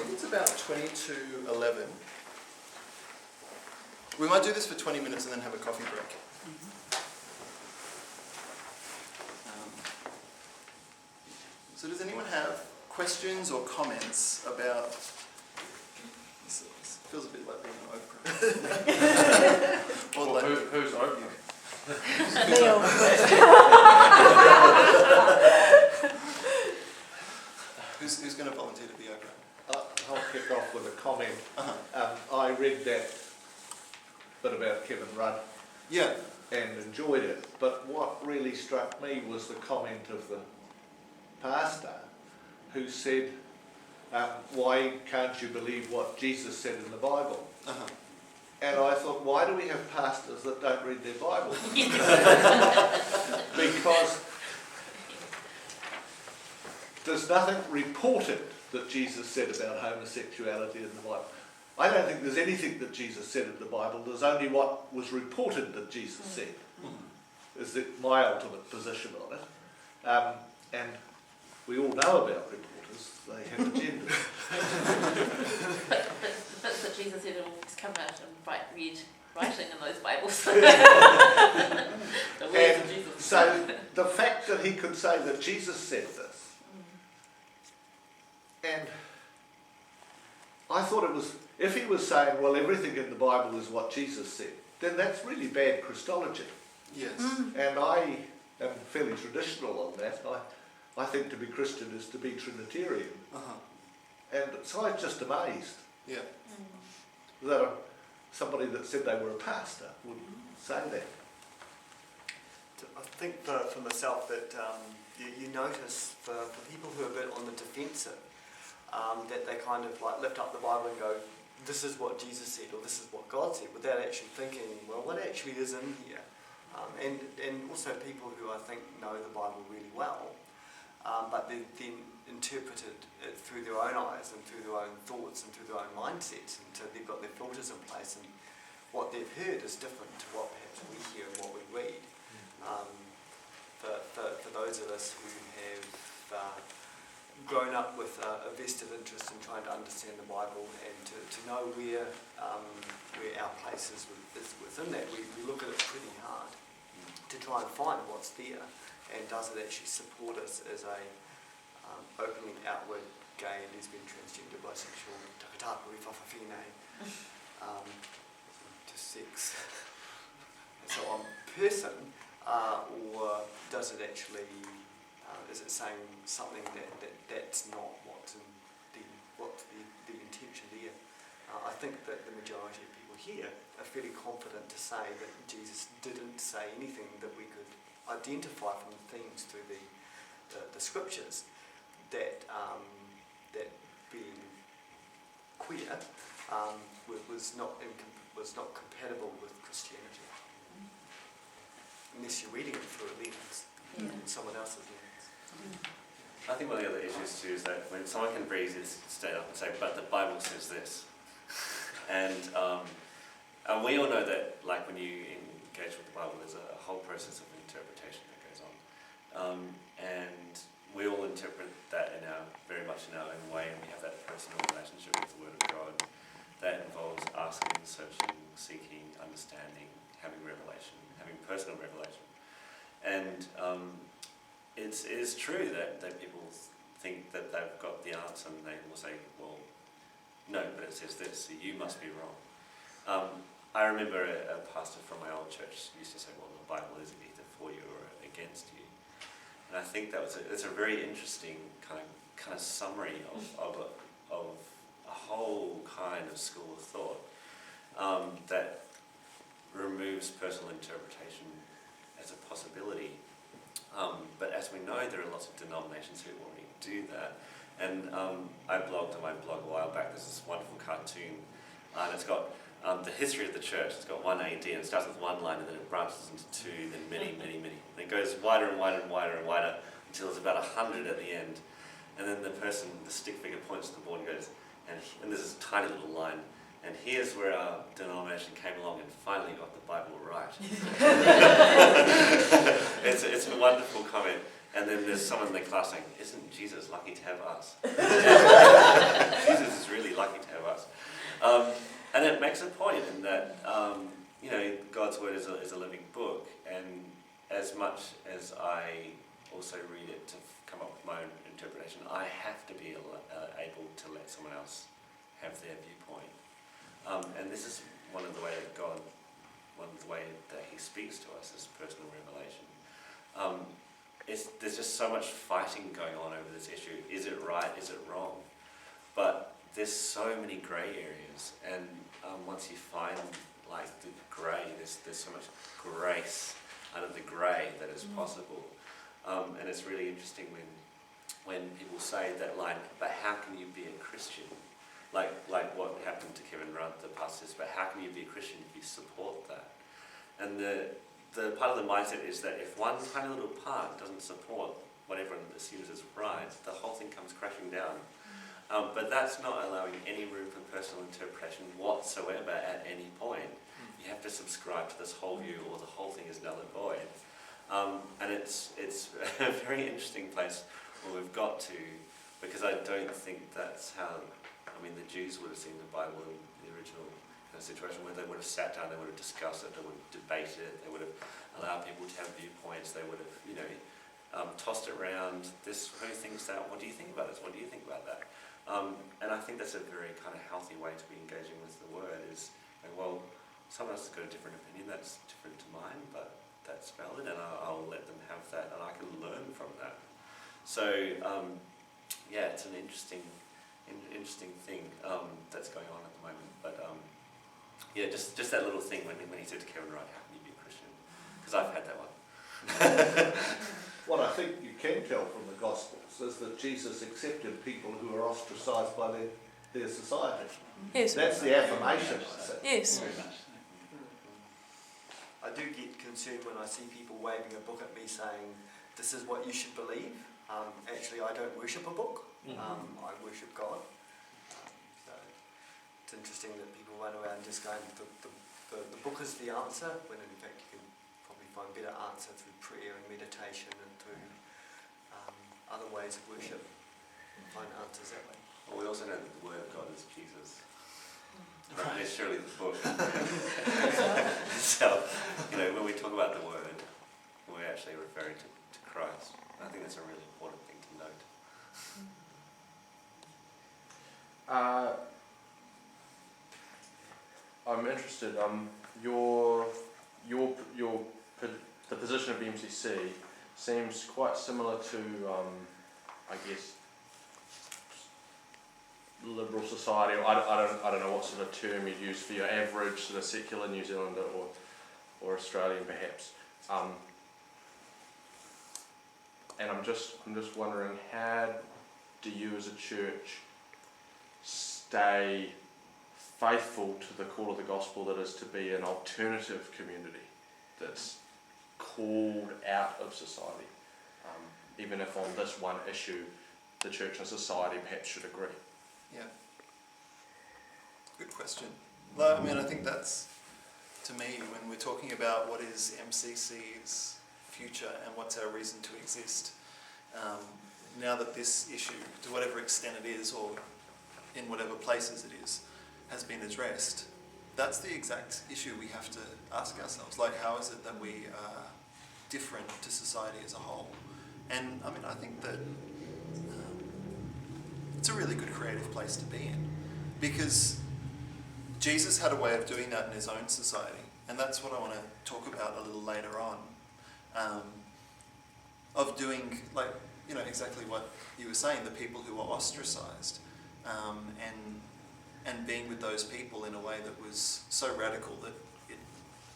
think it's about 20 to 11. We might do this for 20 minutes and then have a coffee break. So does anyone have questions or comments about... This feels a bit like being on Oprah. Well, who's Oprah? Neil. Who's going to volunteer to be Oprah? I'll kick off with a comment. I read that bit about Kevin Rudd and enjoyed it, but what really struck me was the comment of the pastor who said, why can't you believe what Jesus said in the Bible? And I thought, why do we have pastors that don't read their Bible? Because there's nothing reported that Jesus said about homosexuality in the Bible. I don't think there's anything that Jesus said in the Bible. There's only what was reported that Jesus said. Is my ultimate position on it. And we all know about reporters. They have agendas. But Jesus said it'll come out and read writing in those Bibles. The words of Jesus. So the fact that he could say that Jesus said this, and I thought it was, if he was saying, well, everything in the Bible is what Jesus said, then that's really bad Christology. Yes. And I am fairly traditional on that. I think to be Christian is to be Trinitarian. And so I was just amazed that somebody that said they were a pastor would say that. I think for myself that you notice for people who are a bit on the defensive, that they kind of like lift up the Bible and go, this is what Jesus said or this is what God said, without actually thinking, well, what actually is in here? And also people who I think know the Bible really well, but they then interpreted it through their own eyes and through their own thoughts and through their own mindsets, and so they've got their filters in place, and what they've heard is different to what perhaps we hear and what we read. For those of us who have grown up with a vested interest in trying to understand the Bible and to know where our place is within that, we look at it pretty hard to try and find what's there, and does it actually support us as a opening outward gay, lesbian, transgender, bisexual, takatapuri, whawhawhine, to sex and so on person, or does it actually, is it saying something that's not what's the intention there? I think that the majority of people here are fairly confident to say that Jesus didn't say anything that we could identify from the themes through the scriptures that being queer was not compatible with Christianity, unless you're reading it through a lens, someone else's lens. I think one of the other issues too is that when someone can breeze stand up and say, but the Bible says this. And we all know that, like, when you engage with the Bible, there's a whole process of interpretation that goes on. And we all interpret that very much in our own way, and we have that personal relationship with the Word of God that involves asking, searching, seeking, understanding, having revelation, having personal revelation. And it is true that people think that they've got the answer, and they will say, well, no, but it says this, so you must be wrong. I remember a pastor from my old church used to say, well, the Bible is either for you or against you. And I think it's a very interesting kind of summary of a whole kind of school of thought that removes personal interpretation as a possibility. But as we know, there are lots of denominations who already do that. And I blogged on my blog a while back. There's this wonderful cartoon, and it's got the history of the church. It's got 1 AD, and it starts with one line, and then it branches into 2, then many, many, many. And it goes wider and wider and wider and wider until there's about 100 at the end. And then the stick figure points to the board and goes, and there's this tiny little line, and here's where our denomination came along and finally got the Bible right. It's a wonderful comment. And then there's someone in the class saying, isn't Jesus lucky to have us? Jesus is really makes a point in that, you know, God's Word is a living book, and as much as I also read it to come up with my own interpretation, I have to be able to let someone else have their viewpoint. And this is one of the way that He speaks to us as personal revelation. There's just so much fighting going on over this issue. Is it right? Is it wrong? But there's so many grey areas, and once you find like the grey, there's so much grace under the grey that is possible. And it's really interesting when people say that line, but how can you be a Christian? Like what happened to Kevin Rudd, the pastor says, but how can you be a Christian if you support that? And the part of the mindset is that if one tiny little part doesn't support what everyone assumes is right, the whole thing comes crashing down. But that's not allowing any room for personal interpretation whatsoever at any point. You have to subscribe to this whole view, or the whole thing is null and void. And it's a very interesting place where we've got to, because I don't think that's how, I mean, the Jews would have seen the Bible in the original kind of situation, where they would have sat down, they would have discussed it, they would have debated it, they would have allowed people to have viewpoints, they would have, you know, tossed it around, this, who thinks that, what do you think about this, what do you think about that? And I think that's a very kind of healthy way to be engaging with the Word, is, well, someone else has got a different opinion that's different to mine, but that's valid, and I'll let them have that, and I can learn from that. So, yeah, it's an interesting thing that's going on at the moment. But yeah, just that little thing when he said to Kevin Rudd, how can you be a Christian? Because I've had that one. What I think you can tell from the Gospels is that Jesus accepted people who are ostracised by their society. Yes. That's the affirmation, I say. Yes. Very much. I do get concerned when I see people waving a book at me saying, this is what you should believe. Actually, I don't worship a book. I worship God. So it's interesting that people run around just going, the book is the answer, when in fact you can probably find better answer through prayer and meditation and through other ways of worship. Find answers that way. Well, we also know that the Word of God is Jesus. Not necessarily the book. So, you know, when we talk about the Word, we're actually referring to Christ. I think that's a really important thing to note. I'm interested. The position of MCC seems quite similar to, I guess, liberal society. I don't know what sort of term you'd use for your average sort of secular New Zealander or Australian perhaps. And I'm just wondering, how do you as a church stay faithful to the call of the gospel that is to be an alternative community that's called out of society, even if on this one issue the church and society perhaps should agree? Yeah. Good question. Well, I mean, I think that's, to me, when we're talking about what is MCC's future and what's our reason to exist, now that this issue, to whatever extent it is, or in whatever places it is, has been addressed, that's the exact issue we have to ask ourselves. Like, how is it that we are different to society as a whole? And I mean, I think that it's a really good creative place to be in, because Jesus had a way of doing that in his own society, and that's what I want to talk about a little later on, of doing, like, you know, exactly what you were saying, the people who were ostracized, and being with those people in a way that was so radical that it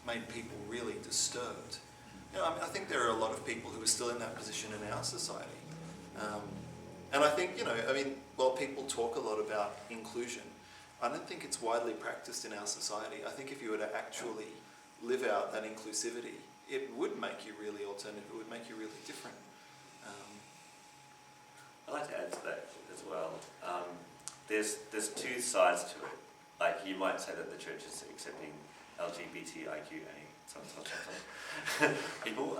made people really disturbed. You know, I mean, I think there are a lot of people who are still in that position in our society. And I think, you know, I mean, while people talk a lot about inclusion, I don't think it's widely practiced in our society. I think if you were to actually live out that inclusivity, it would make you really alternative, it would make you really different. I'd like to add to that as well. There's two sides to it. Like, you might say that the church is accepting LGBTIQA people,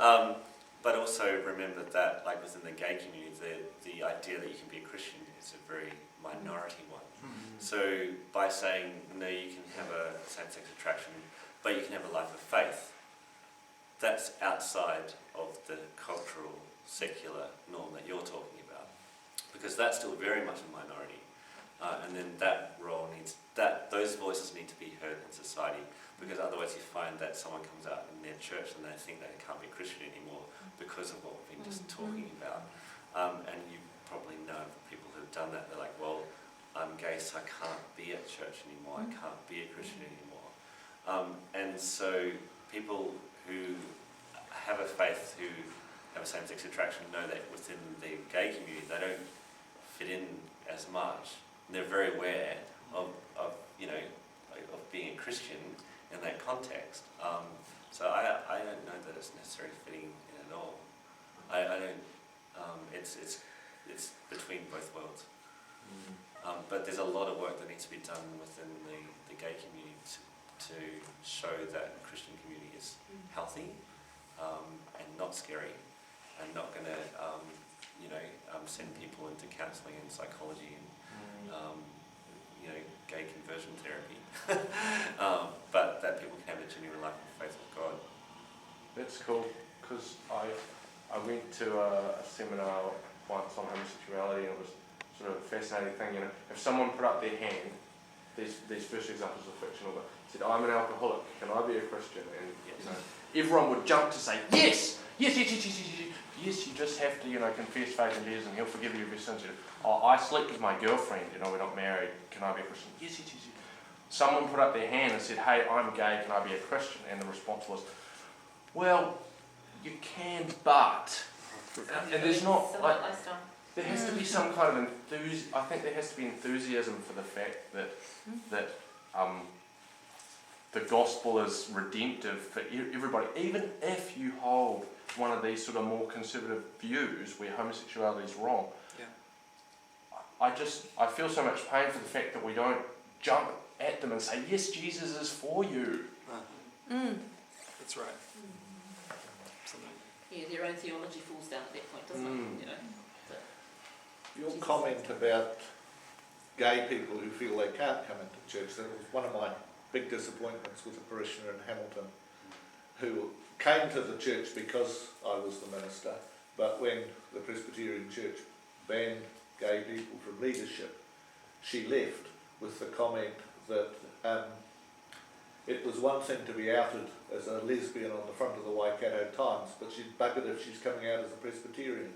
but also remember that, like, within the gay community, the idea that you can be a Christian is a very minority one. So by saying, no, you can have a same-sex attraction, but you can have a life of faith, that's outside of the cultural, secular norm that you're talking about, because that's still very much a minority. And then that role those voices need to be heard in society, because otherwise you find that someone comes out in their church and they think they can't be Christian anymore because of what we've been just talking about. And you probably know people who've done that. They're like, well, I'm gay, so I can't be at church anymore. I can't be a Christian anymore. And so people who have a faith, who have a same-sex attraction, know that within the gay community they don't fit in as much. And they're very aware of being a Christian in that context. So I don't know that it's necessarily fitting in at all. I don't. It's between both worlds. But there's a lot of work that needs to be done within the gay community to show that the Christian community is healthy and not scary, and not going to send people into counselling and psychology and gay conversion therapy, but that people can have a genuine life of faith with God. That's cool, because I went to a seminar once on homosexuality, and it was sort of a fascinating thing. If someone put up their hand, these first examples are fictional, but said, I'm an alcoholic, can I be a Christian? And everyone would jump to say, yes, you just have to, confess faith in Jesus and he'll forgive you of your sins. I sleep with my girlfriend, we're not married, can I be a Christian? Yes. Someone put up their hand and said, hey, I'm gay, can I be a Christian? And the response was, well, you can, but... And there's not, there has to be some kind of I think there has to be enthusiasm for the fact that the gospel is redemptive for everybody. Even if you hold one of these sort of more conservative views where homosexuality is wrong, I feel so much pain for the fact that we don't jump at them and say, yes, Jesus is for you. That's right. Absolutely. Yeah, their own theology falls down at that point, doesn't it? Your comment about gay people who feel they can't come into church, that was one of my big disappointments with a parishioner in Hamilton who came to the church because I was the minister, but when the Presbyterian Church banned gay people from leadership, she left with the comment that it was one thing to be outed as a lesbian on the front of the Waikato Times, but she's buggered if she's coming out as a Presbyterian.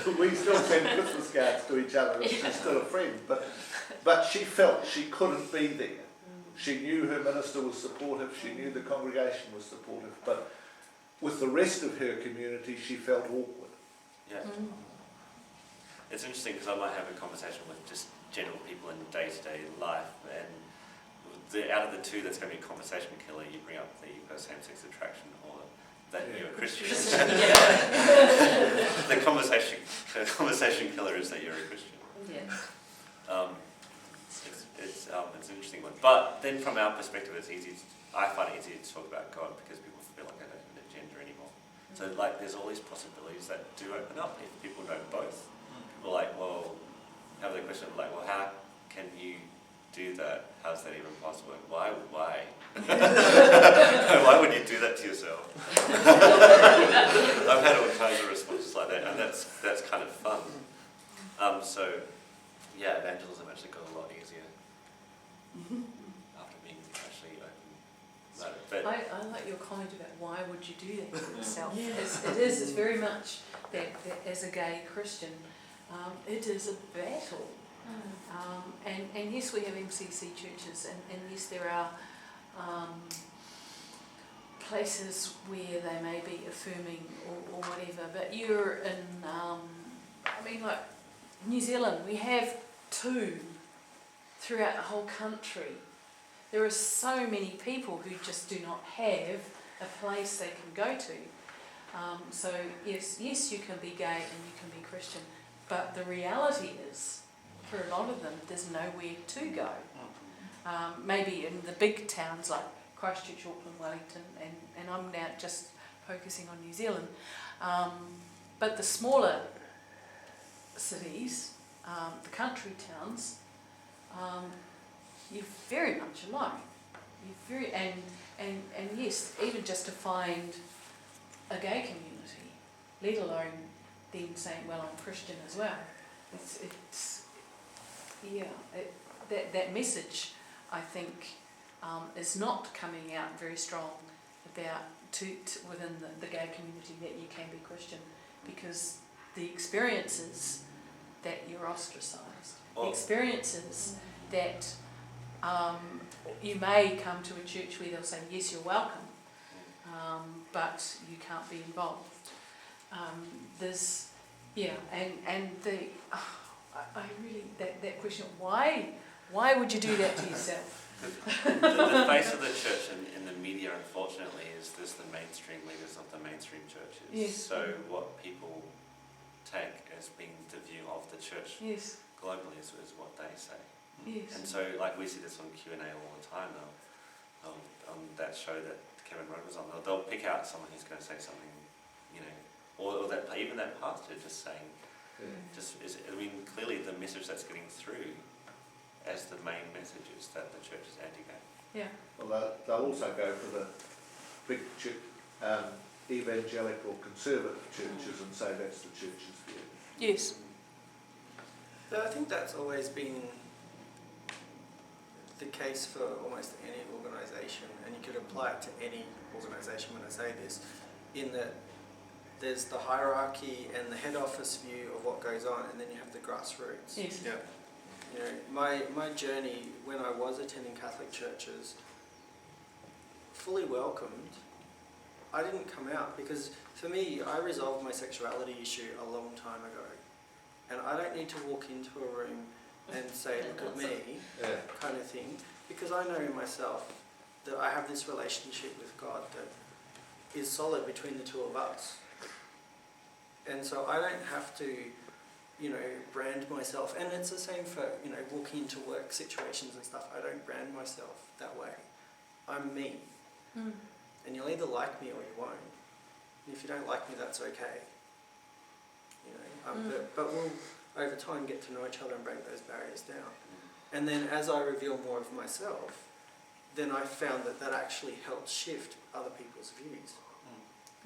And we still send Christmas cards to each other, and she's still a friend, but she felt she couldn't be there. She knew her minister was supportive, she knew the congregation was supportive, but with the rest of her community she felt awkward. Yeah. It's interesting because I might have a conversation with just general people in day-to-day life, and out of the two that's going to be a conversation killer, you bring up that you've got same-sex attraction or that you're a Christian. The conversation killer is that you're a Christian. It's an interesting one. But then from our perspective, I find it easy to talk about God because people feel like they don't have a gender anymore. So there's all these possibilities that do open up if people know both. People have the question of how can you do that? How's that even possible? Why? Why would you do that to yourself? I've had all kinds of responses like that, and that's kind of fun. So evangelism actually got a lot easier after being actually open. But I like your comment about why would you do that to yourself. It's very much that as a gay Christian, it is a battle. And yes, we have MCC churches, and yes, there are places where they may be affirming or whatever, but you're in, like New Zealand, we have 2 throughout the whole country. There are so many people who just do not have a place they can go to. So yes, you can be gay and you can be Christian, but the reality is, for a lot of them, there's nowhere to go. Maybe in the big towns like Christchurch, Auckland, Wellington, and I'm now just focusing on New Zealand. But the smaller cities, the country towns, you're very much alike. You're very, and yes, even just to find a gay community, let alone then saying, well, I'm Christian as well. That message, I think, is not coming out very strong about within the gay community that you can be Christian, because the experiences that you're ostracised, the experiences that you may come to a church where they'll say, yes, you're welcome, but you can't be involved. I really, that question, why would you do that to yourself? The face of the church in the media, unfortunately, is there's the mainstream leaders of the mainstream churches. Yes. So what people take as being the view of the church Yes. globally is what they say. Yes. And so, like, we see this on Q&A all the time now, on that show that Kevin Rudd was on. They'll pick out someone who's going to say something, you know, or even that pastor just saying, clearly the message that's getting through as the main message is that the church is anti-gay. Yeah. Well, they'll also go for the big evangelical conservative churches and say that's the church's view. Yes. But I think that's always been the case for almost any organisation, and you could apply it to any organisation when I say this, in that there's the hierarchy and the head office view of what goes on, and then you have the grassroots. Yes. Yeah. You know, my journey when I was attending Catholic churches, fully welcomed, I didn't come out because for me, I resolved my sexuality issue a long time ago. And I don't need to walk into a room and say, look at me, kind of thing, because I know in myself that I have this relationship with God that is solid between the two of us. And so I don't have to, you know, brand myself. And it's the same for, you know, walking into work situations and stuff. I don't brand myself that way. I'm me. Mm. And you'll either like me or you won't. And if you don't like me, that's okay. You know, but we'll over time get to know each other and break those barriers down. And then as I reveal more of myself, then I found that actually helps shift other people's views.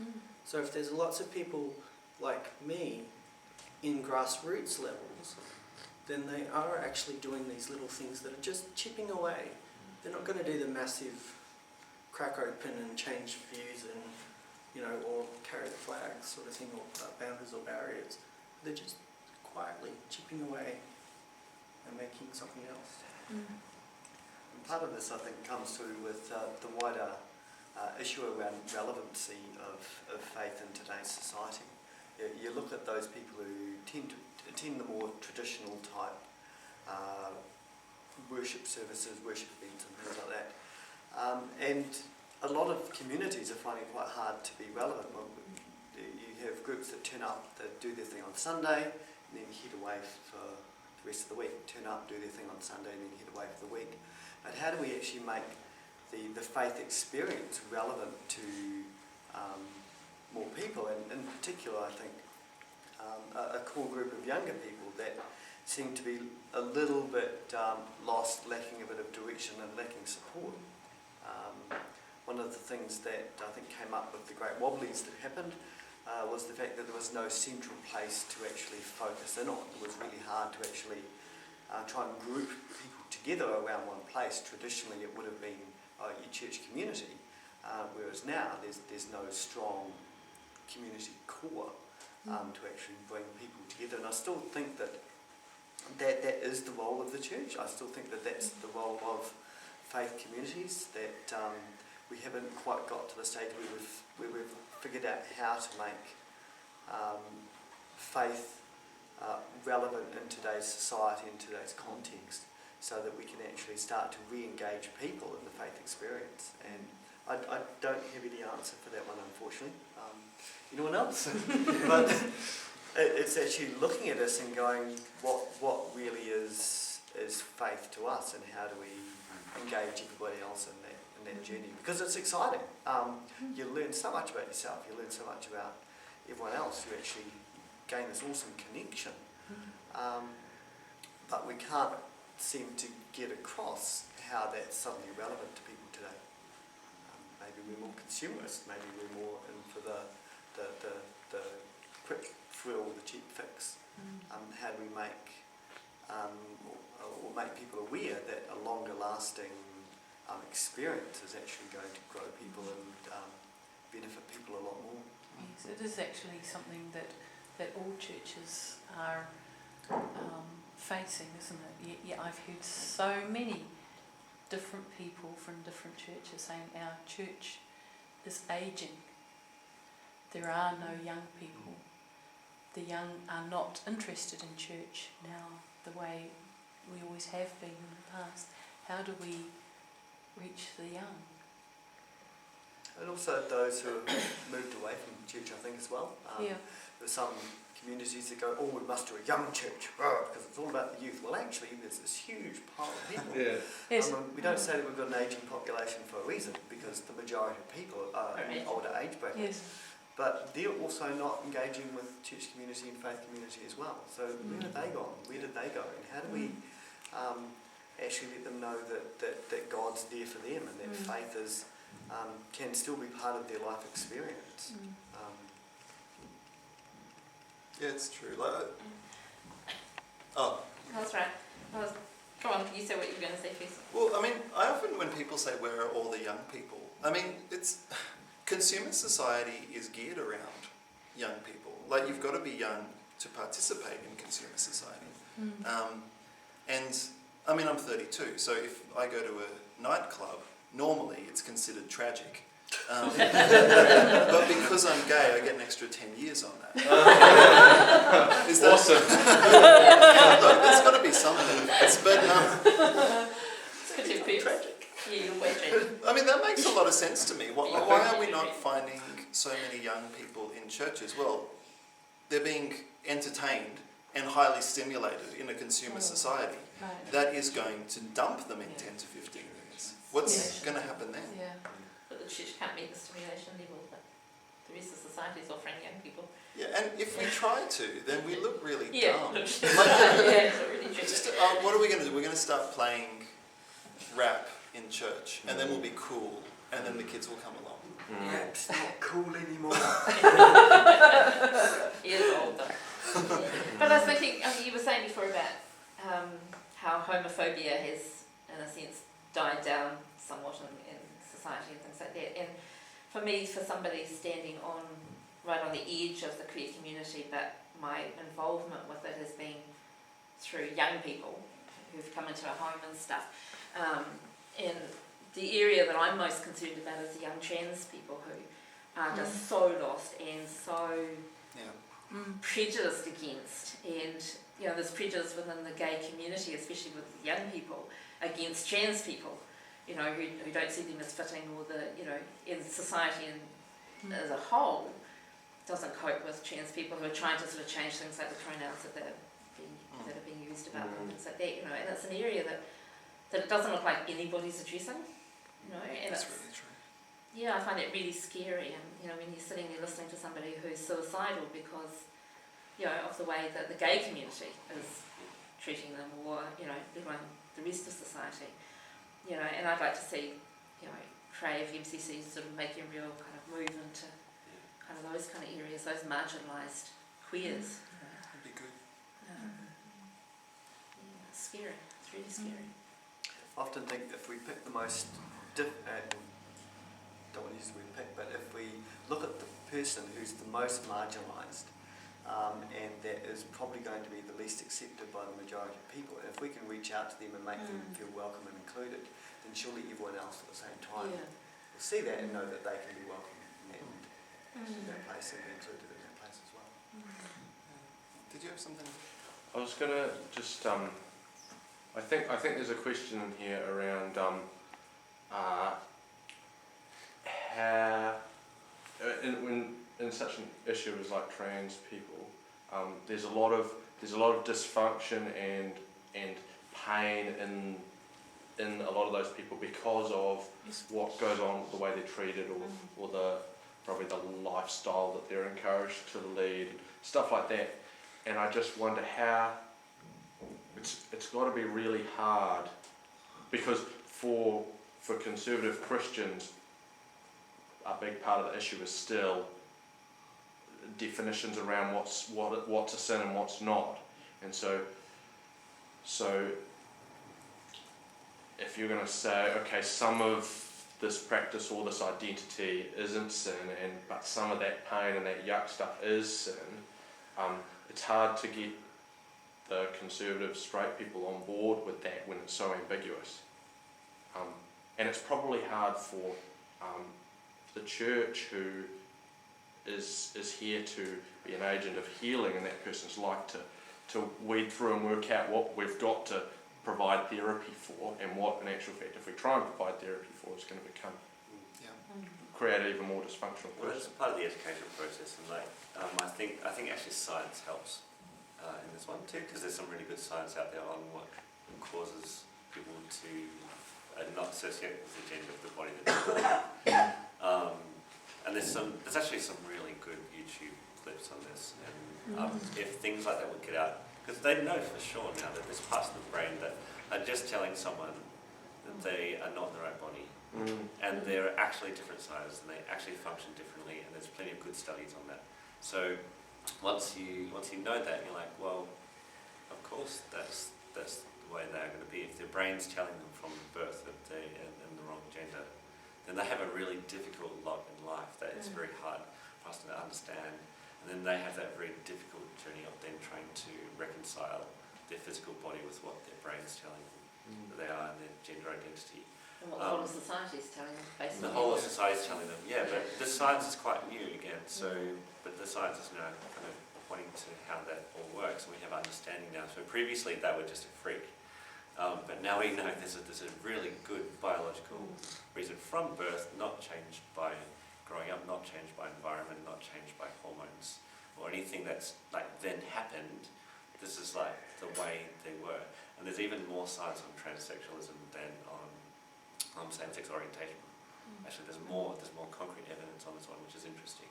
Mm. So if there's lots of people like me in grassroots levels, then they are actually doing these little things that are just chipping away. They're not going to do the massive crack open and change views and, you know, or carry the flags sort of thing, or put up boundaries or barriers. They're just quietly chipping away and making something else. Mm. And part of this, I think, comes through with the wider issue around relevancy of faith in today's society. You look at those people who tend to attend the more traditional type worship services, worship events and things like that. And a lot of communities are finding it quite hard to be relevant. You have groups that turn up, that do their thing on Sunday, and then head away for the rest of the week. Turn up, do their thing on Sunday, and then head away for the week. But how do we actually make the faith experience relevant to more people? And in particular, I think, a core group of younger people that seem to be a little bit lost, lacking a bit of direction and lacking support. One of the things that I think came up with the Great Wobblies that happened was the fact that there was no central place to actually focus in on. It was really hard to actually try and group people together around one place. Traditionally, it would have been your church community, whereas now there's no strong community core to actually bring people together. And I still think that is the role of the church. I still think that that's the role of faith communities, that we haven't quite got to the stage where we've figured out how to make faith relevant in today's society, in today's context, so that we can actually start to re-engage people in the faith experience. And I don't have any answer for that one, unfortunately. Anyone else? But it's actually looking at us and going, what really is faith to us, and how do we engage everybody else in that journey? Because it's exciting. You learn so much about yourself. You learn so much about everyone else. You actually gain this awesome connection But we can't seem to get across how that's suddenly relevant to people today. Maybe we're more consumerist, maybe we're more in for the quick thrill, the cheap fix. How do we make or make people aware that a longer lasting experience is actually going to grow people and benefit people a lot more? Yes, it is actually something that all churches are facing, isn't it? Yeah, I've heard so many different people from different churches saying our church is ageing. There are no young people. The young are not interested in church now the way we always have been in the past. How do we reach the young? And also those who have moved away from church, I think, as well. There's some communities that go, oh, we must do a young church, because it's all about the youth. Well, actually, there's this huge pile of people. Yes. We don't say that we've got an ageing population for a reason, because the majority of people are in the older age bracket. Yes. But they're also not engaging with church community and faith community as well. So where have they gone? Where did they go? And how do we actually let them know that God's there for them and that faith is can still be part of their life experience? Yeah, it's true. Like, oh. That's right. Go on, you say what you were going to say first. Well, I mean, I often, when people say, where are all the young people? I mean, consumer society is geared around young people. Like, you've got to be young to participate in consumer society. And, I mean, I'm 32, so if I go to a nightclub, normally it's considered tragic. But because I'm gay, I get an extra 10 years on that. Is that awesome? Look, there's got to be something. It's tragic. Yeah, you're way tragic. I mean, that makes a lot of sense to me. Why are we not finding so many young people in churches? Well, they're being entertained and highly stimulated in a consumer society. Right. That is going to dump them in 10 to 15 years. What's going to happen then? Yeah. But the church can't meet the stimulation level that the rest of society is offering young people. Yeah, and if we try to, then we look really dumb. Yeah, it's really tricky. What are we going to do? We're going to start playing rap in church, and then we'll be cool, and then the kids will come along. Rap's not cool anymore. It is older. But I was thinking, you were saying before about how homophobia has, in a sense, died down somewhat in society and things like that. And for me, for somebody standing right on the edge of the queer community, but my involvement with it has been through young people who've come into our home and stuff. And the area that I'm most concerned about is the young trans people who are just so lost and so prejudiced against. And there's prejudice within the gay community, especially with young people, against trans people, who don't see them as fitting, or in society and as a whole doesn't cope with trans people who are trying to sort of change things like the pronouns that are being used about them, things like that, and it's an area that it doesn't look like anybody's addressing, and That's really true. Yeah, I find it really scary, and when you're sitting there listening to somebody who's suicidal because of the way that the gay community is treating them, or everyone, the rest of society, and I'd like to see Crave, MCC sort of making a real kind of move into kind of those kind of areas, those marginalised queers. That'd be good. It's scary. It's really scary. I often think if we pick the most, don't want to use the word pick, but if we look at the person who's the most marginalised, and that is probably going to be the least accepted by the majority of people, and if we can reach out to them and make them feel welcome and included, then surely everyone else at the same time will see that and know that they can be welcome in that place and be included in that place as well. Did you have something? I was going to just, I think there's a question in here around how, in such an issue as like trans people, there's a lot of dysfunction and pain in a lot of those people because of what goes on with the way they're treated, or probably the lifestyle that they're encouraged to lead, stuff like that. and I just wonder how it's got to be really hard, because for conservative Christians, a big part of the issue is still definitions around what's a sin and what's not. And so if you're going to say, okay, some of this practice or this identity isn't sin, but some of that pain and that yuck stuff is sin, it's hard to get the conservative straight people on board with that when it's so ambiguous. And it's probably hard for the church, who is here to be an agent of healing in that person's life, to weed through and work out what we've got to provide therapy for, and what, in actual fact, if we try and provide therapy for, is going to become create an even more dysfunctional Well, person. it's part of the education process, and I think actually science helps in this one too, because there's some really good science out there on what causes people to not associate with the gender of the body that they're and there's actually some really good YouTube clips on this, and if things like that would get out, because they know for sure now that there's parts of the brain that are just telling someone that they are not in the right body, and they're actually different sizes, and they actually function differently, and there's plenty of good studies on that. So once you know that, you're like, well, of course that's the way they're going to be. If their brain's telling them from birth that they're in the wrong gender, then they have a really difficult lot in life that it's very hard for us to understand. And then they have that very difficult journey of then trying to reconcile their physical body with what their brain's telling them that they are, and their gender identity. And what the whole of society is telling them, basically. The whole of society is telling them, yeah, but the science is quite new again, so, but the science is now kind of pointing to how that all works, and we have understanding now. So previously they were just a freak, but now we know there's a really good biological reason from birth, not changed by growing up, not changed by environment, not changed by hormones, or anything that's like then happened. This is like the way they were. And there's even more science on transsexualism than on same-sex orientation. Actually, there's more concrete evidence on this one, which is interesting.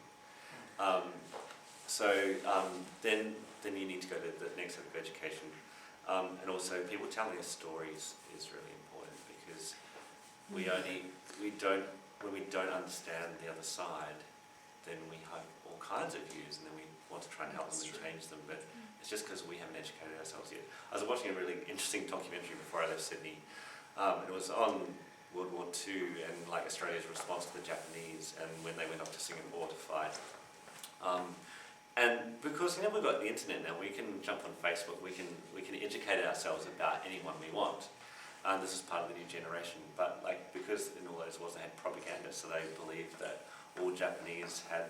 Then you need to go to the next step of education, and also people telling us stories is really important, because when we don't understand the other side, then we have all kinds of views, and then we want to try and help them and change them, but it's just because we haven't educated ourselves yet. I was watching a really interesting documentary before I left Sydney. It was on World War II and like Australia's response to the Japanese, and when they went off to Singapore to fight. And because we've got the internet now, we can jump on Facebook, we can educate ourselves about anyone we want. This is part of the new generation, but because in all those wars they had propaganda, so they believed that all Japanese had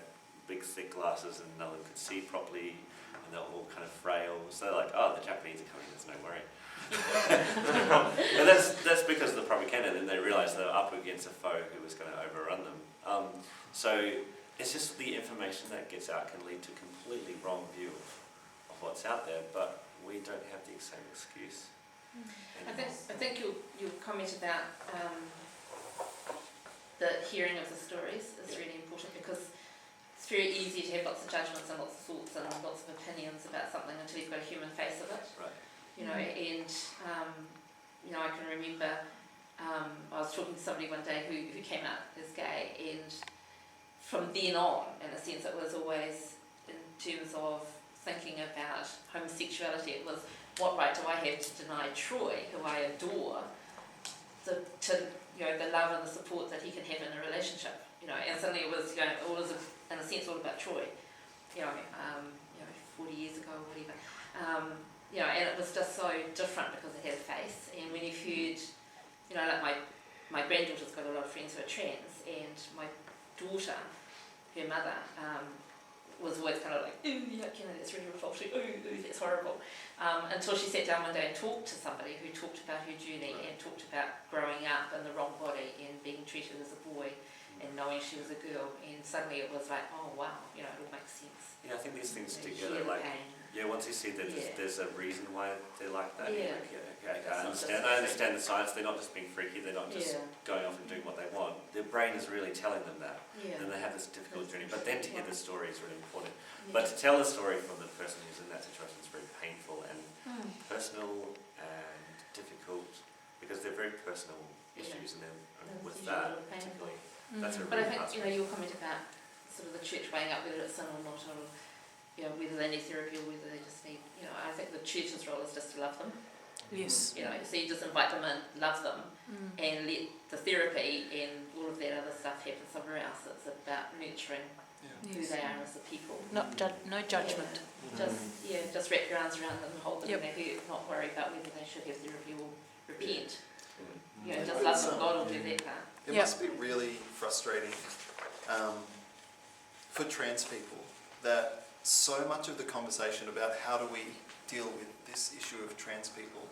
big thick glasses and no one could see properly, and they're all kind of frail. So they're like, oh, the Japanese are coming, there's no worry. But that's because of the propaganda, and then they realised they were up against a foe who was going to overrun them. So it's just the information that gets out can lead to a completely wrong view of what's out there, but we don't have the same excuse. I think your comment about the hearing of the stories is really important, because it's very easy to have lots of judgments and lots of thoughts and lots of opinions about something until you've got a human face of it. Right. And I can remember I was talking to somebody one day who came out as gay, and from then on, in a sense, it was always in terms of thinking about homosexuality, it was, what right do I have to deny Troy, who I adore, the love and the support that he can have in a relationship, and suddenly it was, all was in a sense all about Troy, 40 years ago or whatever, and it was just so different because it had a face. And when you've heard, my granddaughter's got a lot of friends who are trans, and my daughter, her mother, was always kind of like, ooh, yuck, that's really revolting, ooh, that's horrible. Until she sat down one day and talked to somebody who talked about her journey and talked about growing up in the wrong body and being treated as a boy and knowing she was a girl, and suddenly it was like, oh wow, it all makes sense. Yeah, I think these things You together, hear the pain. Yeah, once you see that there's a reason why they're like that, Yeah. I understand the science, they're not just being freaky, they're not just going off and doing what they want. Their brain is really telling them that, and they have this difficult journey. But then to hear the story is really important. But to tell the story from the person who's in that situation is very painful and personal and difficult, because they're very personal issues, and with that particularly, that's a But I really hard think, your comment about sort of the church weighing up whether it's sin or not, or whether they need therapy or whether they just need, I think the church's role is just to love them. Yes. So you just invite them in, love them, and let the therapy and all of that other stuff happen somewhere else. It's about nurturing who they are as a people. No judgment. Just wrap your arms around them and hold them in their hurt, not worry about whether they should have therapy or repent. Just love them, God will do that part. It must be really frustrating for trans people that so much of the conversation about how do we deal with this issue of trans people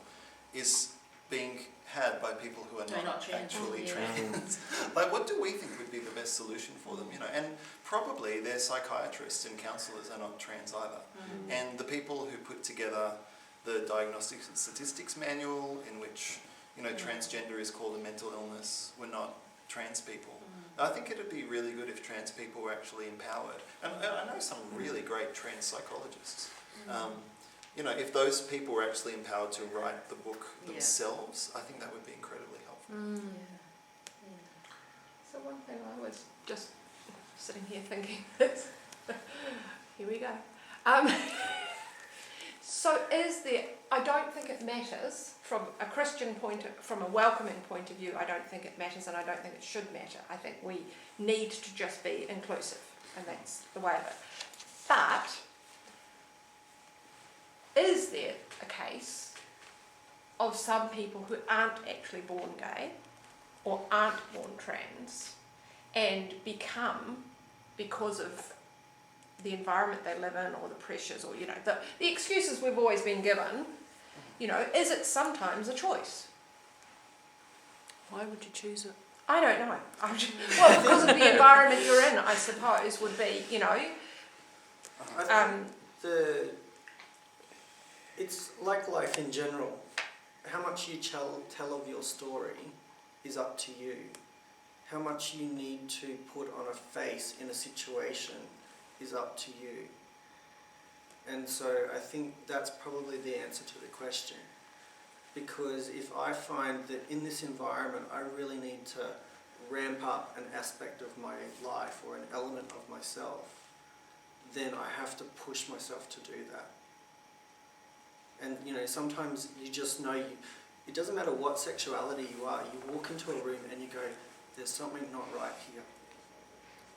is being had by people who are not actually trans. Like, what do we think would be the best solution for them? And probably their psychiatrists and counsellors are not trans either. And the people who put together the Diagnostic and Statistics Manual, in which transgender is called a mental illness, were not trans people. I think it would be really good if trans people were actually empowered. And I know some really great trans psychologists. If those people were actually empowered to write the book themselves, I think that would be incredibly helpful. So one thing I was just sitting here thinking is, here we go. So I don't think it matters from a Christian from a welcoming point of view. I don't think it matters, and I don't think it should matter. I think we need to just be inclusive, and that's the way of it. But is there a case of some people who aren't actually born gay or aren't born trans and become, because of the environment they live in or the pressures or the excuses we've always been given, is it sometimes a choice? Why would you choose it? I don't know. Well, because of the environment you're in, I suppose, would be, it's like life in general. How much you tell of your story is up to you. How much you need to put on a face in a situation is up to you. And so I think that's probably the answer to the question. Because if I find that in this environment I really need to ramp up an aspect of my life or an element of myself, then I have to push myself to do that. And sometimes you just know, it doesn't matter what sexuality you are, you walk into a room and you go, there's something not right here.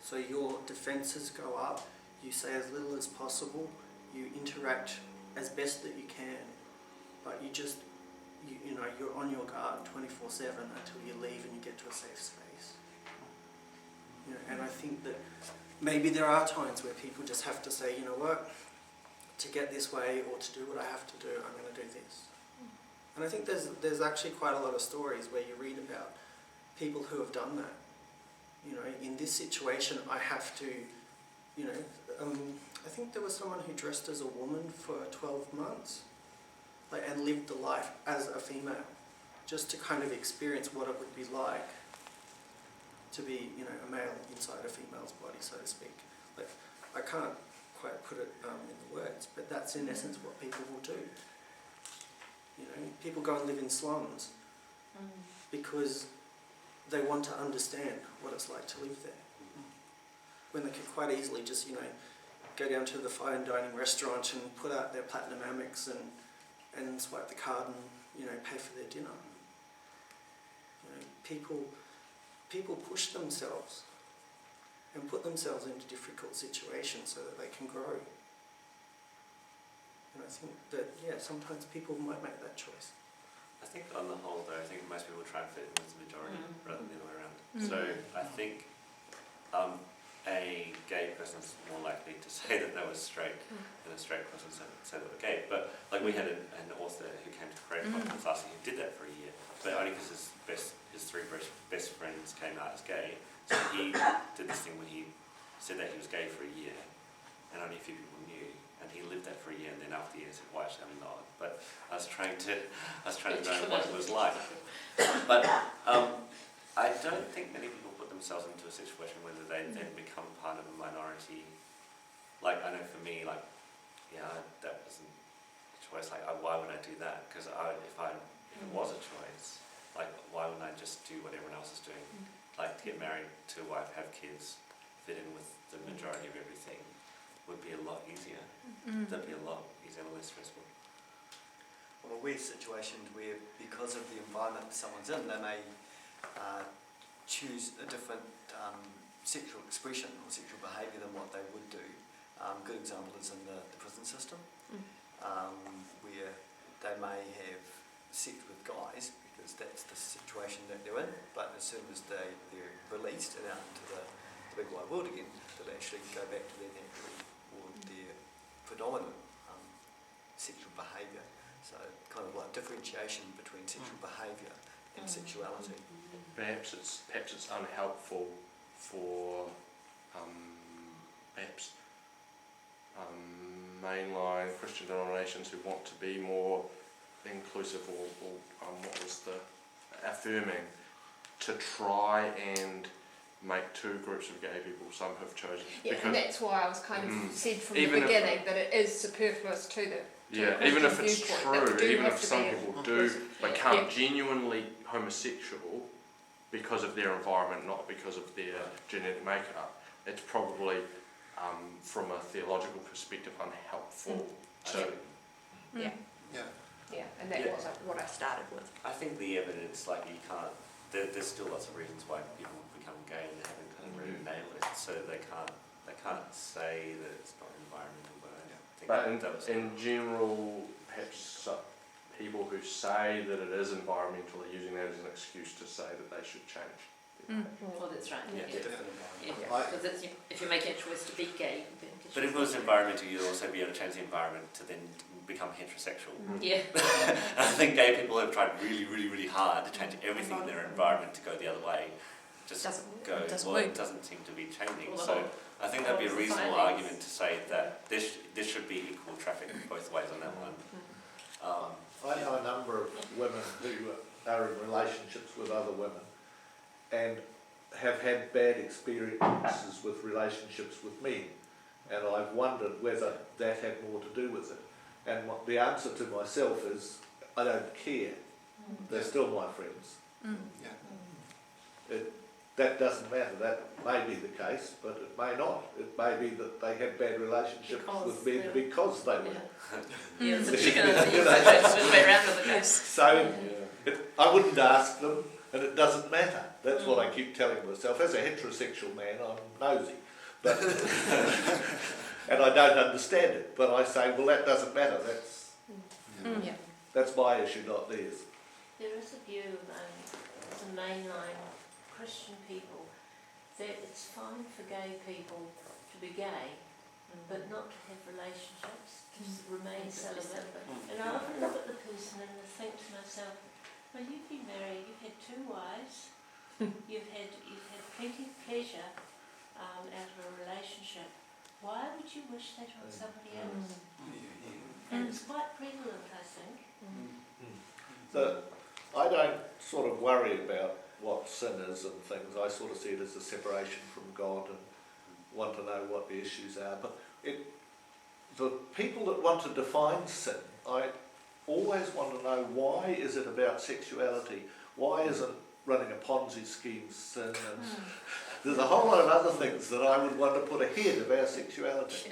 So your defences go up, you say as little as possible, you interact as best that you can, but you're on your guard 24/7 until you leave and you get to a safe space. And I think that maybe there are times where people just have to say, you know what, to get this way or to do what I have to do, I'm going to do this. And I think there's actually quite a lot of stories where you read about people who have done that. In this situation I have to, I think there was someone who dressed as a woman for 12 months and lived the life as a female, just to kind of experience what it would be like to be, a male inside a female's body, so to speak. I can't quite put it in the words, but that's in essence what people will do. People go and live in slums because they want to understand what it's like to live there, when they could quite easily just, go down to the fine dining restaurant and put out their platinum Amex and swipe the card and, pay for their dinner. People push themselves and put themselves into difficult situations so that they can grow. And I think that, sometimes people might make that choice. I think on the whole though, I think most people try and fit in with the majority rather than the other way around. So I think a gay person is more likely to say that they were straight than a straight person to say they were gay. But we had an author who came to the Crave podcast last year who did that for a year, but only because his three best friends came out as gay. So he did this thing where he said that he was gay for a year and only a few people knew, and he lived that for a year, and then after years, well, actually I'm not. But I was trying to know what it was like. But I don't think many people put themselves into a situation whether they then become part of a minority. Like, I know for me, like, yeah, that wasn't a choice. Like, why would I do that? Because if it was a choice, like, why wouldn't I just do what everyone else is doing? Like, to get married to a wife, have kids, fit in with the majority of everything would be a lot easier. That'd be a lot easier and less stressful. Well, we're situations where, because of the environment someone's in, they may choose a different sexual expression or sexual behaviour than what they would do. Good example is in the prison system, where they may have sex with guys because that's the situation that they're in, but as soon as they're released and out into the big wide world again, they'll actually go back to their natural or their predominant sexual behaviour. So kind of like differentiation between sexual behaviour and sexuality. Perhaps it's unhelpful for perhaps mainline Christian denominations who want to be more inclusive or what was the affirming, to try and make two groups of gay people. Some have chosen. Yeah, and that's why I was kind of said from the even beginning that it is superfluous to the even if it's viewpoint, true, even if some people do become Yeah. genuinely homosexual because of their environment, not because of their genetic makeup, it's probably from a theological perspective unhelpful to Yeah. Yeah. Yeah, and that was what I started with. I think the evidence, like, you can't, there's still lots of reasons why people become gay and they haven't kind of really nailed it, so they can't say that it's not environmental, but I think that was in general, perhaps people who say that it is environmental are using that as an excuse to say that they should change. Well, that's right. Yeah. Because if you're making a choice to be gay, But if it was environmental, you'd also be able to change the environment to then become heterosexual. Yeah. I think gay people have tried really, really, really hard to change everything in their environment to go the other way. It doesn't seem to be changing. So I think that'd be a reasonable argument to say that there should be equal traffic both ways on that one. I know a number of women who are in relationships with other women and have had bad experiences with relationships with men, and I've wondered whether that had more to do with it. And the answer to myself is, I don't care. They're still my friends. That doesn't matter. That may be the case, but it may not. It may be that they had bad relationships with men because they were. Yeah, it's a chicken and the egg way around with the case. So I wouldn't ask them, and it doesn't matter. That's what I keep telling myself. As a heterosexual man, I'm nosy, but and I don't understand it. But I say, well, that doesn't matter. That's my issue, not theirs. There is a view among the mainline Christian people that it's fine for gay people to be gay, but not to have relationships, to remain celibate. And I often look at the person and I think to myself, well, you've been married, you've had 2 wives, you've had plenty of pleasure out of a relationship. Why would you wish that on somebody else? And it's quite prevalent, I think. I don't sort of worry about what sin is and things. I sort of see it as a separation from God and want to know what the issues are. But the people that want to define sin, I always want to know, why is it about sexuality? Why isn't running a Ponzi scheme sin? And there's a whole lot of other things that I would want to put ahead of our sexuality.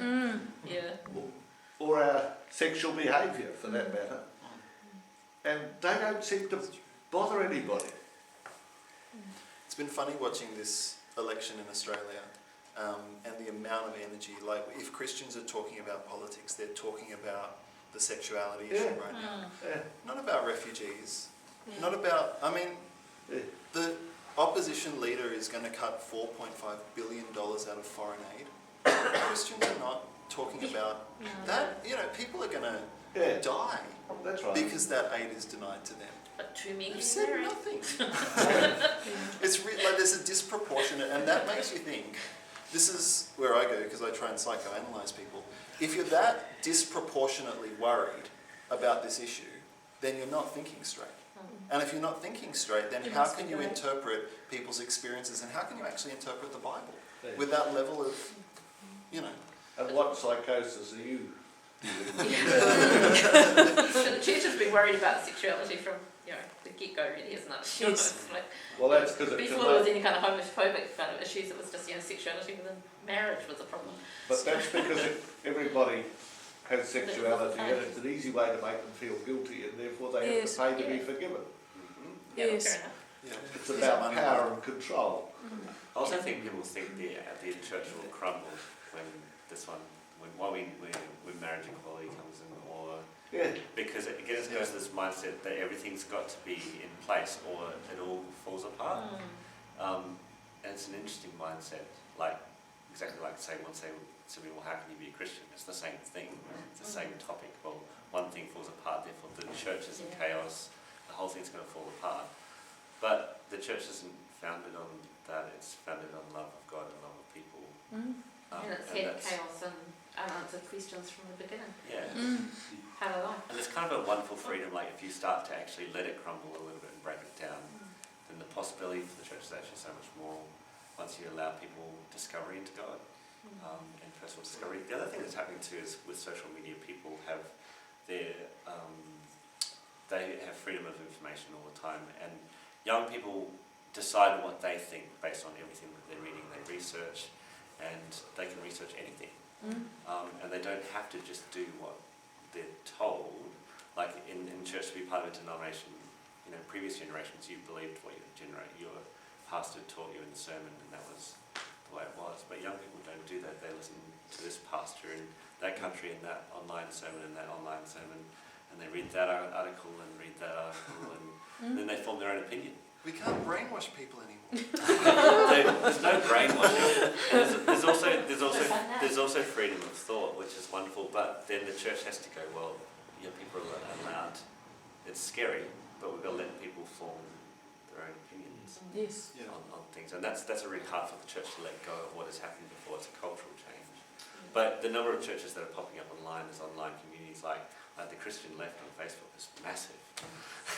Or our sexual behaviour, for that matter. And they don't seem to bother anybody. It's been funny watching this election in Australia and the amount of energy. Like, if Christians are talking about politics, they're talking about the sexuality issue right now. Not about refugees. Not about, the opposition leader is going to cut $4.5 billion out of foreign aid. Christians are not talking about that. People are going to die. That's right. Because that aid is denied to them. But to me, They've said nothing. It's like there's a disproportionate, and that makes you think, this is where I go because I try and psychoanalyze people. If you're that disproportionately worried about this issue, then you're not thinking straight. And if you're not thinking straight, then how can you interpret people's experiences, and how can you actually interpret the Bible with that level of, you know? And what psychosis are you? So the church has been worried about sexuality from, you know, the get-go, really, isn't it? Yes. Like, Well, that's because before there was any kind of homophobic kind of issues, it was just, you know, sexuality within marriage was a problem. But that's because everybody has sexuality, and it's an easy way to make them feel guilty, and therefore they have to pay to be forgiven. Yeah, Yes. fair enough. Yeah. It's about power and control. I also think people think the church will crumble when this one, when marriage equality comes in, or Yeah. because it goes to this mindset that everything's got to be in place or it all falls apart. And it's an interesting mindset, like exactly like someone say to me, well, how can you be a Christian? It's the same thing. It's the same topic. Well, one thing falls apart, therefore the church is in chaos. The whole thing's going to fall apart. But the church isn't founded on that. It's founded on love of God and love of people. And it's had chaos and unanswered questions from the beginning. Yeah. How do I? And it's kind of a wonderful freedom, like if you start to actually let it crumble a little bit and break it down, then the possibility for the church is actually so much more once you allow people discovery into God and personal discovery. The other thing that's happening too is with social media, people have their, they have freedom of information all the time, and young people decide what they think based on everything that they're reading. They research, and they can research anything. And they don't have to just do what they're told. Like in church, to be part of a denomination, you know, previous generations, you believed what your pastor taught you in the sermon, and that was the way it was. But young people don't do that. They listen to this pastor in that country, in that online sermon, and they read that article and read that article, and then they form their own opinion. We can't brainwash people anymore. There's no brainwashing. There's also freedom of thought, which is wonderful. But then the church has to go, well, people are allowed. It's scary, but we've got to let people form their own opinions on things, and that's really hard for the church to let go of what has happened before. It's a cultural change. But the number of churches that are popping up online as online communities, like the Christian Left on Facebook, is massive.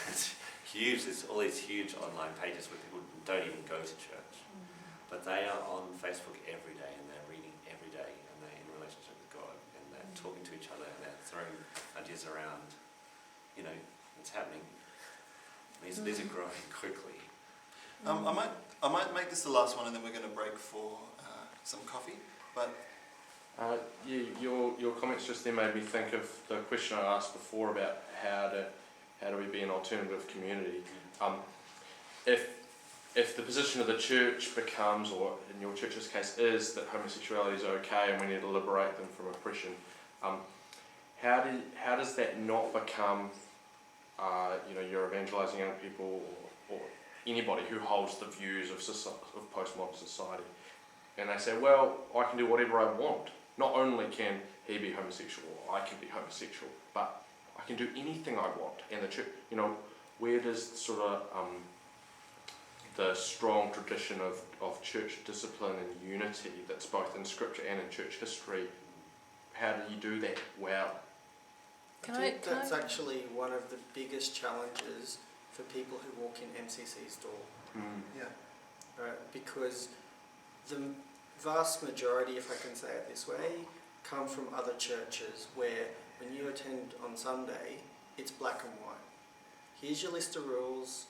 It's huge. There's all these huge online pages where people don't even go to church, but they are on Facebook every day, and they're reading every day, and they're in relationship with God, and they're talking to each other, and they're throwing ideas around. You know, it's happening. These are growing quickly. I might make this the last one, and then we're going to break for some coffee. But your comments just then made me think of the question I asked before about how do we be an alternative community. If the position of the church becomes, or in your church's case is, that homosexuality is okay and we need to liberate them from oppression, how does that not become, you're evangelising young people or anybody who holds the views of postmodern society, and they say, well, I can do whatever I want. Not only can he be homosexual, or I can be homosexual, but I can do anything I want. And the church, where does sort of the strong tradition of church discipline and unity that's both in scripture and in church history, how do you do that well? I think that's actually one of the biggest challenges for people who walk in MCC's door. Yeah. Right? Because the vast majority, if I can say it this way, come from other churches where when you attend on Sunday, it's black and white. Here's your list of rules,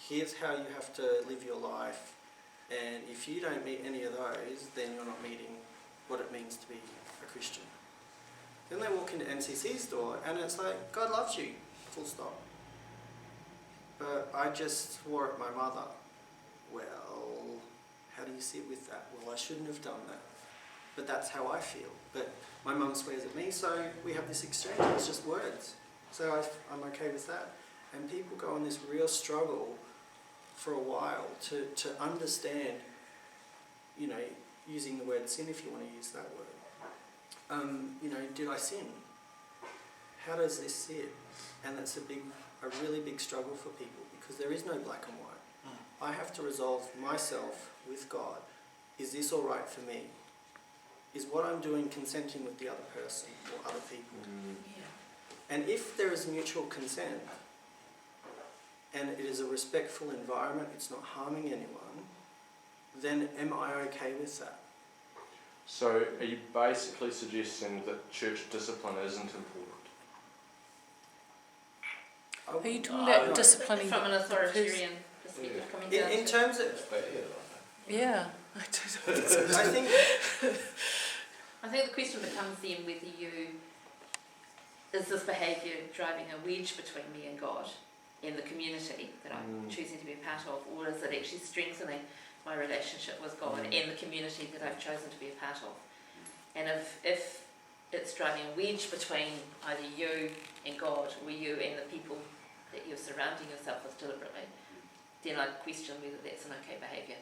here's how you have to live your life, and if you don't meet any of those, then you're not meeting what it means to be a Christian. Then they walk into MCC's door and it's like, God loves you, full stop. But I just swore at my mother. Well, how do you sit with that? Well, I shouldn't have done that. But that's how I feel. But my mum swears at me, so we have this exchange. It's just words. So I'm okay with that. And people go on this real struggle for a while to understand, using the word sin, if you want to use that word. Did I sin? How does this sit? And that's a really big struggle for people, because there is no black and white. I have to resolve myself with God. Is this all right for me? is what I'm doing consenting with the other person or other people? Yeah. And if there is mutual consent, and it is a respectful environment, it's not harming anyone, then am I okay with that? So are you basically suggesting that church discipline isn't important? Are you talking about disciplining From an the person? authoritarian perspective coming down In to... terms of, Yeah. I think, I think the question becomes then whether is this behaviour driving a wedge between me and God in the community that I'm choosing to be a part of, or is it actually strengthening my relationship with God and the community that I've chosen to be a part of? And if it's driving a wedge between either you and God or you and the people that you're surrounding yourself with deliberately, then I'd question whether that's an okay behaviour.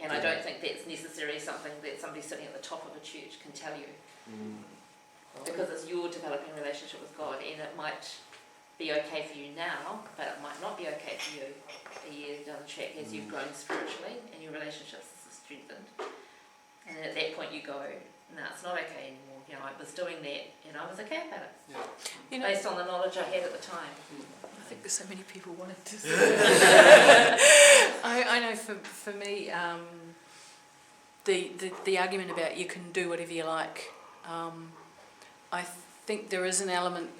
And I don't think that's necessarily something that somebody sitting at the top of a church can tell you. Because it's your developing relationship with God, and it might be okay for you now, but it might not be okay for you a year down the track as you've grown spiritually and your relationships are strengthened. And at that point you go, no, it's not okay anymore. You know, I was doing that and I was okay about it. Yeah. You know, Based on the knowledge I had at the time. I think there's so many people wanted to say I know for me, the argument about you can do whatever you like, I think there is an element,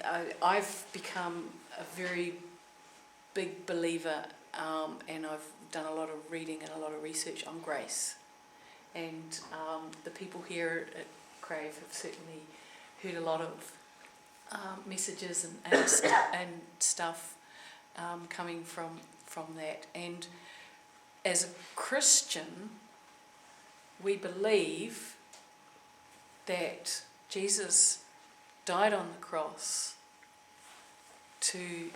I've become a very big believer, and I've done a lot of reading and a lot of research on grace. And the people here at Crave have certainly heard a lot of messages and stuff coming from that. And as a Christian, we believe that Jesus died on the cross to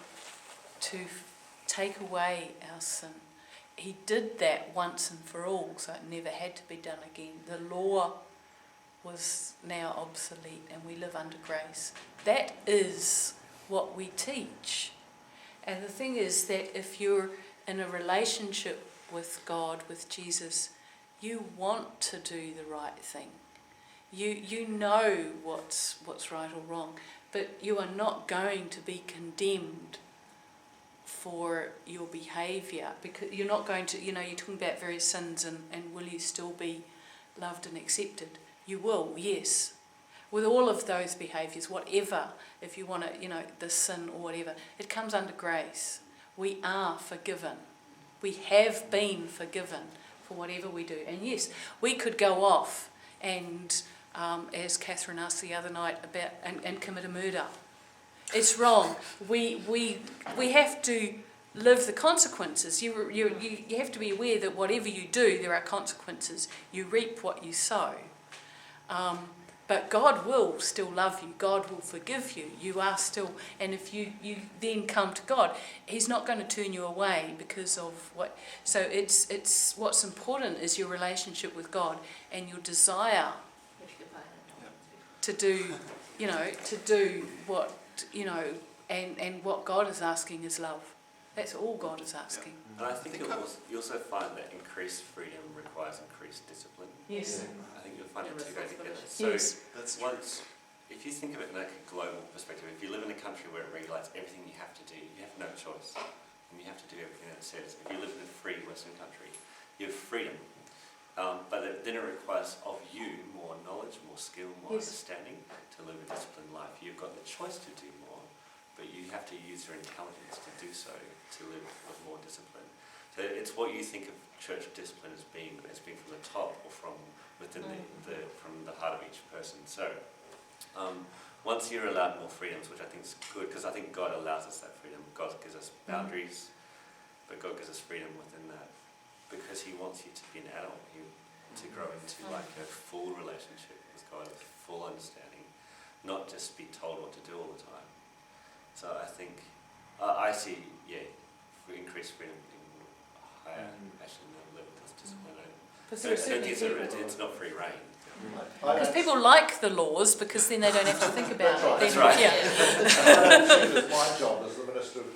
take away our sin. He did that once and for all, so it never had to be done again. The law was now obsolete and we live under grace. That is what we teach. And the thing is that if you're in a relationship with God, with Jesus, you want to do the right thing. You know what's right or wrong, but you are not going to be condemned for your behaviour, because you're not going to, you're talking about various sins and will you still be loved and accepted? You will, yes. With all of those behaviours, whatever, if you want to, the sin or whatever, it comes under grace. We are forgiven. We have been forgiven for whatever we do. And yes, we could go off and, as Catherine asked the other night, about and commit a murder. It's wrong. We have to live the consequences. You have to be aware that whatever you do, there are consequences. You reap what you sow. But God will still love you. God will forgive you. You are still, and if you then come to God, He's not going to turn you away because of what. So it's what's important is your relationship with God and your desire to do, to do what, and what God is asking is love. That's all God is asking. And I think you also find that increased freedom requires increased discipline. Yes. I think you'll find it two go together. Yes. So if you think of it in like a global perspective, if you live in a country where it regulates everything you have to do, you have no choice. And you have to do everything that it says. If you live in a free Western country, you have freedom. But then it requires of you more knowledge, more skill, more understanding to live a disciplined life. You've got the choice to do more, but you have to use your intelligence to do so, to live with more discipline. So it's what you think of church discipline as being from the top or from within from the heart of each person. So once you're allowed more freedoms, which I think is good, because I think God allows us that freedom. God gives us boundaries, but God gives us freedom within that, because He wants you to be an adult, to grow into like a full relationship with God, with full understanding, not just be told what to do all the time. So I think I see, increased freedom in higher actually level of discipline. So it's not free reign. Because people like the laws because then they don't have to think about it. That's right. Yeah. I don't see it as my job as the minister of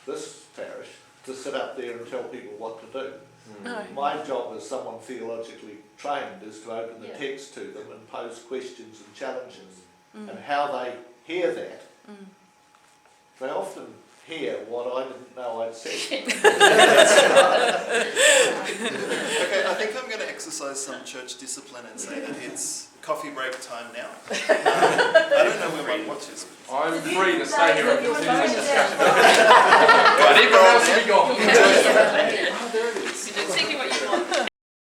this parish to sit up there and tell people what to do. No. My job as someone theologically trained is to open the Yeah. text to them and pose questions and challenges. Mm. And how they hear that, Mm. they often hear what I didn't know I'd said. Okay, I think I'm going to exercise some church discipline and say that it's coffee break time now. I don't know where my watch is. I'm free to stay here and continue this discussion.